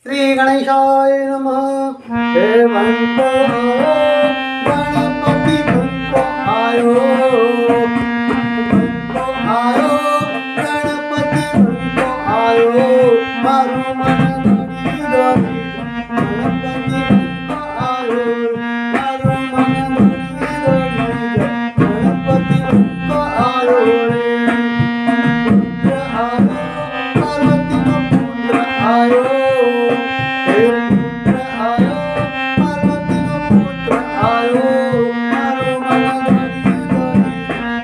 श्री गणेशाय नमः। हे बनतो गणपति बनतो आयो, बनतो आयो गणपति बनतो आयो, मारू मन धनी धनी गणपति बनतो आयो, मारू मन धनी धनी गणपति बनतो आयो रे। पुत्र आयो पार्वती नो पुत्र आयो, पुत्र आयो पार्वती नो पुत्र आयो, मारो मन धनी धनी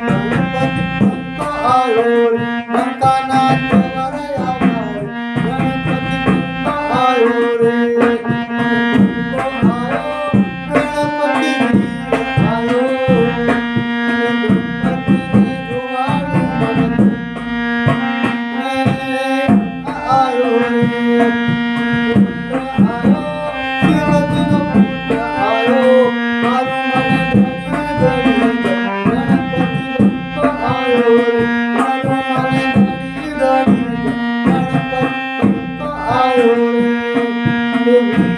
गणपति बनतो आयो रे। लंकानाथ वरया गणपति बनतो आयो रे। बनतो आयो गणपति आयो, गणपति ने जुवाड़ू मन आयो रे। Gonna